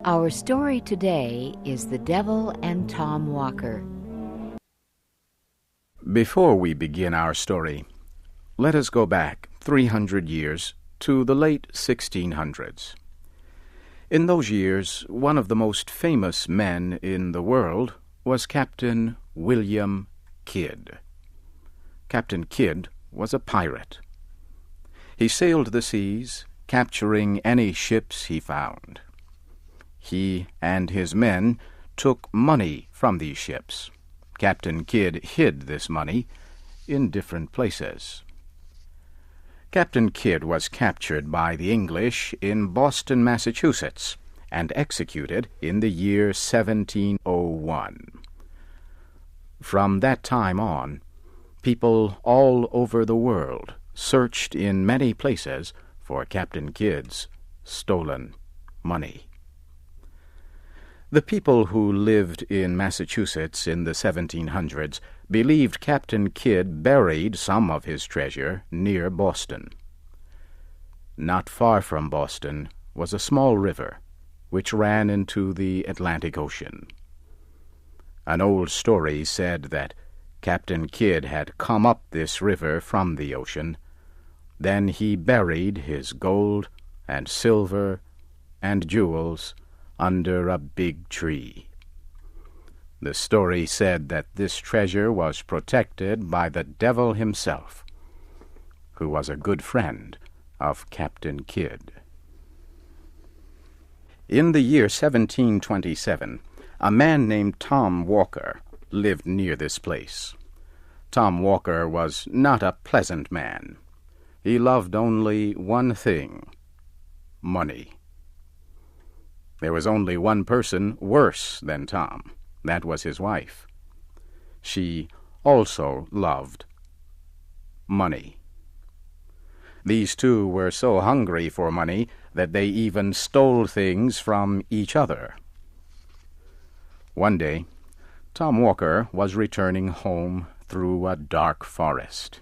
Our story today is The Devil and Tom Walker. Before we begin our story, let us go back 300 years to the late 1600s. In those years, one of the most famous men in the world was Captain William Kidd. Captain Kidd was a pirate. He sailed the seas, capturing any ships he found. He and his men took money from these ships. Captain Kidd hid this money in different places. Captain Kidd was captured by the English in Boston, Massachusetts, and executed in the year 1701. From that time on, people all over the world searched in many places for Captain Kidd's stolen money. The people who lived in Massachusetts in the 1700s believed Captain Kidd buried some of his treasure near Boston. Not far from Boston was a small river which ran into the Atlantic Ocean. An old story said that Captain Kidd had come up this river from the ocean. Then he buried his gold and silver and jewels under a big tree. The story said that this treasure was protected by the devil himself, who was a good friend of Captain Kidd. In the year 1727, a man named Tom Walker lived near this place. Tom Walker was not a pleasant man. He loved only one thing: money. There was only one person worse than Tom. That was his wife. She also loved money. These two were so hungry for money that they even stole things from each other. One day, Tom Walker was returning home through a dark forest.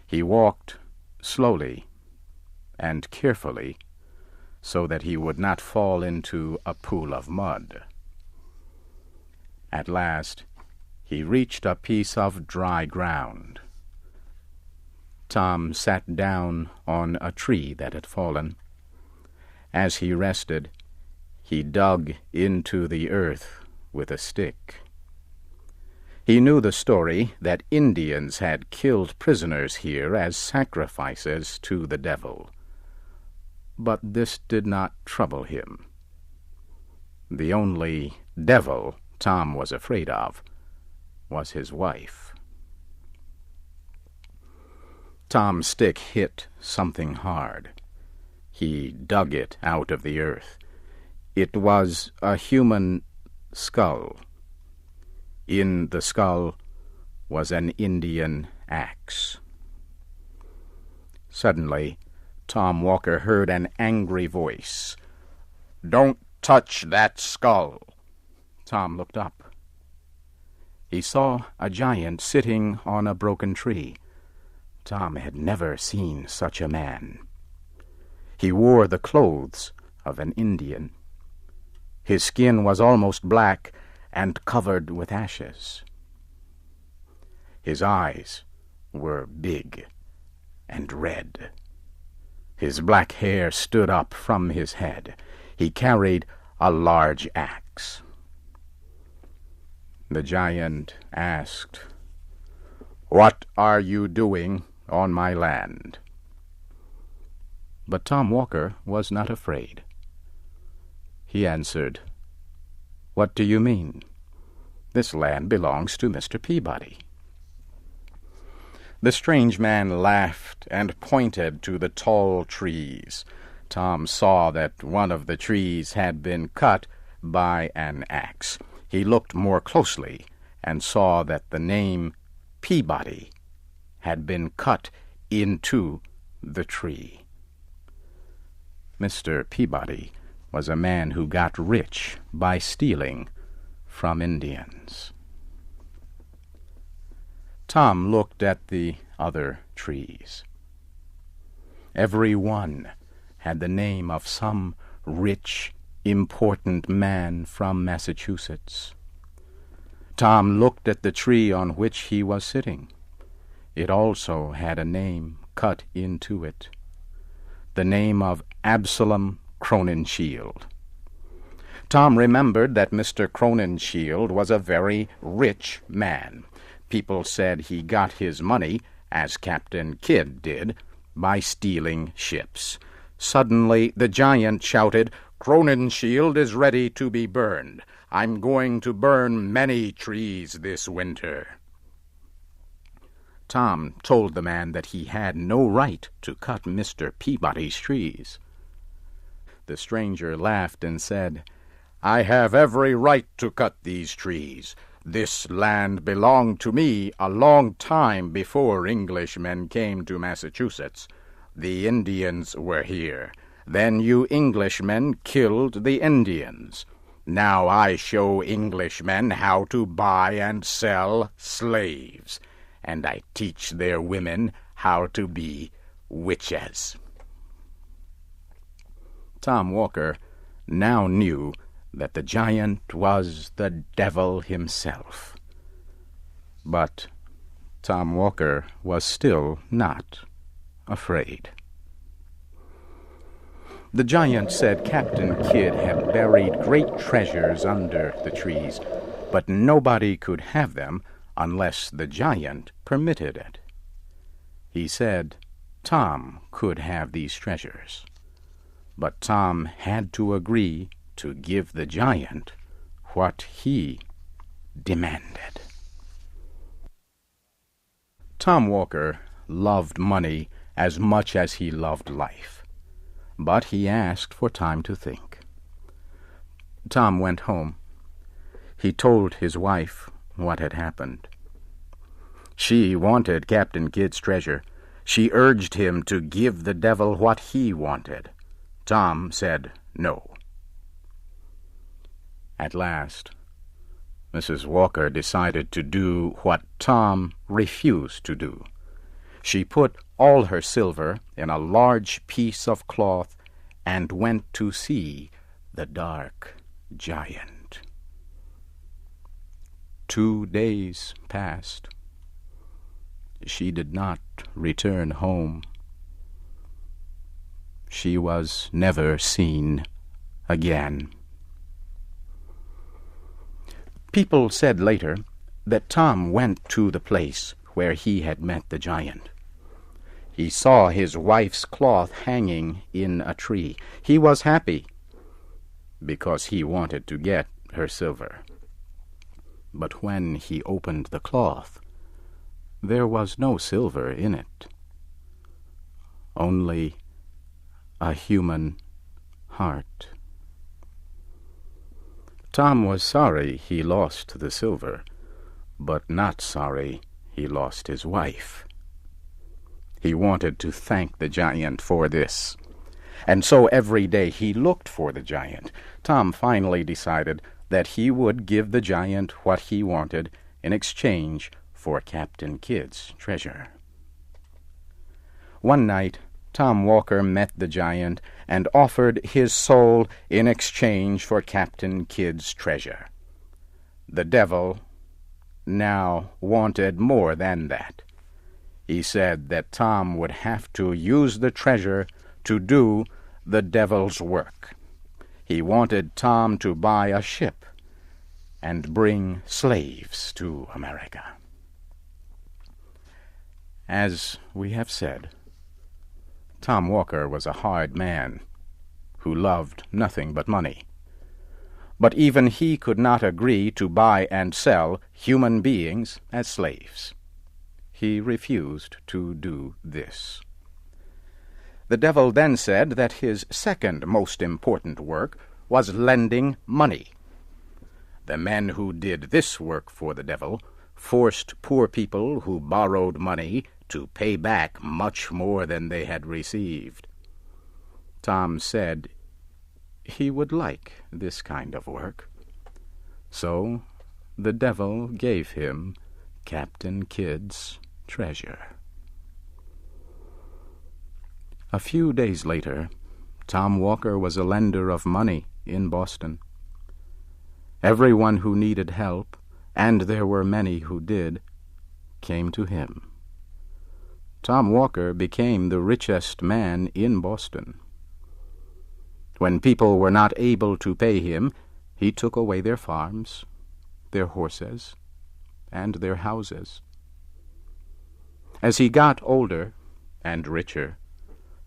He walked slowly and carefully so that he would not fall into a pool of mud. At last, he reached a piece of dry ground. Tom sat down on a tree that had fallen. As he rested, he dug into the earth with a stick. He knew the story that Indians had killed prisoners here as sacrifices to the devil. But this did not trouble him. The only devil Tom was afraid of was his wife. Tom's stick hit something hard. He dug it out of the earth. It was a human skull. In the skull was an Indian axe. Suddenly, Tom Walker heard an angry voice. "Don't touch that skull!" Tom looked up. He saw a giant sitting on a broken tree. Tom had never seen such a man. He wore the clothes of an Indian. His skin was almost black and covered with ashes. His eyes were big and red. His black hair stood up from his head. He carried a large axe. The giant asked, "What are you doing on my land?" But Tom Walker was not afraid. He answered, "What do you mean? This land belongs to Mr. Peabody." The strange man laughed and pointed to the tall trees. Tom saw that one of the trees had been cut by an axe. He looked more closely and saw that the name Peabody had been cut into the tree. Mr. Peabody was a man who got rich by stealing from Indians. Tom looked at the other trees. Every one had the name of some rich important man from Massachusetts. Tom looked at the tree on which he was sitting. It also had a name cut into it, the name of Absalom Crowninshield. Tom remembered that Mr. Crowninshield was a very rich man. People said he got his money, as Captain Kidd did, by stealing ships. Suddenly the giant shouted, "Crowninshield is ready to be burned. I'm going to burn many trees this winter." Tom told the man that he had no right to cut Mr. Peabody's trees. The stranger laughed and said, "I have every right to cut these trees. This land belonged to me a long time before Englishmen came to Massachusetts. The Indians were here. Then you Englishmen killed the Indians. Now I show Englishmen how to buy and sell slaves, and I teach their women how to be witches." Tom Walker now knew that the giant was the devil himself. But Tom Walker was still not afraid. The giant said Captain Kidd had buried great treasures under the trees, but nobody could have them unless the giant permitted it. He said Tom could have these treasures, but Tom had to agree to give the giant what he demanded. Tom Walker loved money as much as he loved life, but he asked for time to think. Tom went home. He told his wife what had happened. She wanted Captain Kidd's treasure. She urged him to give the devil what he wanted. Tom said no. At last, Mrs. Walker decided to do what Tom refused to do. She put all her silver in a large piece of cloth and went to see the dark giant. 2 days passed. She did not return home. She was never seen again. People said later that Tom went to the place where he had met the giant. He saw his wife's cloth hanging in a tree. He was happy because he wanted to get her silver. But when he opened the cloth, there was no silver in it, only a human heart. Tom was sorry he lost the silver, but not sorry he lost his wife. He wanted to thank the giant for this, and so every day he looked for the giant. Tom finally decided that he would give the giant what he wanted in exchange for Captain Kidd's treasure. One night, Tom Walker met the giant and offered his soul in exchange for Captain Kidd's treasure. The devil now wanted more than that. He said that Tom would have to use the treasure to do the devil's work. He wanted Tom to buy a ship and bring slaves to America. As we have said, Tom Walker was a hard man who loved nothing but money. But even he could not agree to buy and sell human beings as slaves. He refused to do this. The devil then said that his second most important work was lending money. The men who did this work for the devil forced poor people who borrowed money to pay back much more than they had received. Tom said he would like this kind of work. So the devil gave him Captain Kidd's treasure. A few days later, Tom Walker was a lender of money in Boston. Everyone who needed help, and there were many who did, came to him. Tom Walker became the richest man in Boston. When people were not able to pay him, he took away their farms, their horses, and their houses. As he got older and richer,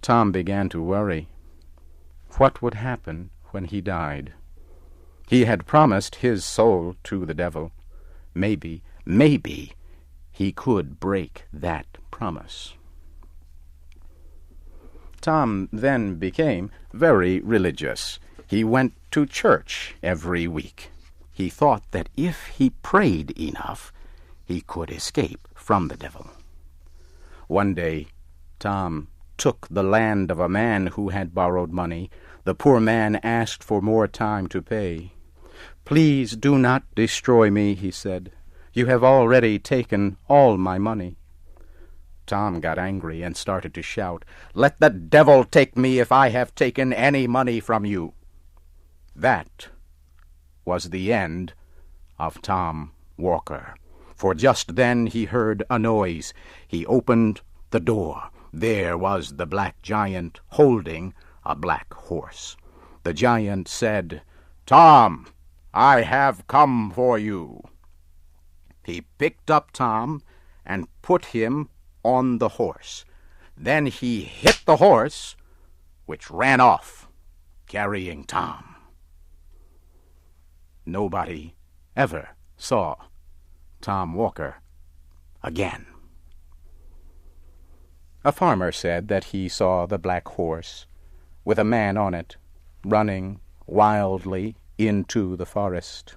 Tom began to worry. What would happen when he died? He had promised his soul to the devil. Maybe he could break that promise. Tom then became very religious. He went to church every week. He thought that if he prayed enough, he could escape from the devil. One day, Tom took the land of a man who had borrowed money. The poor man asked for more time to pay. "Please do not destroy me," he said. "You have already taken all my money." Tom got angry and started to shout, "Let the devil take me if I have taken any money from you." That was the end of Tom Walker, for just then he heard a noise. He opened the door. There was the black giant holding a black horse. The giant said, "Tom, I have come for you." He picked up Tom and put him on the horse. Then he hit the horse, which ran off, carrying Tom. Nobody ever saw Tom Walker again. A farmer said that he saw the black horse, with a man on it, running wildly into the forest.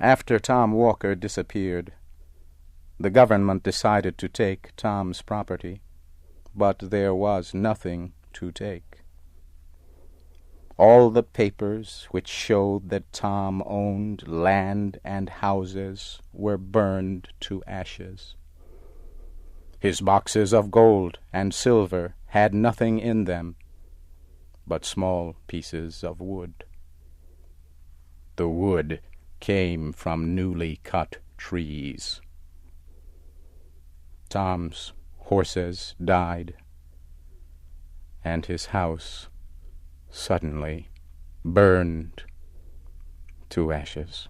After Tom Walker disappeared, the government decided to take Tom's property, but there was nothing to take. All the papers which showed that Tom owned land and houses were burned to ashes. His boxes of gold and silver had nothing in them but small pieces of wood. The wood came from newly cut trees. Tom's horses died, and his house suddenly burned to ashes.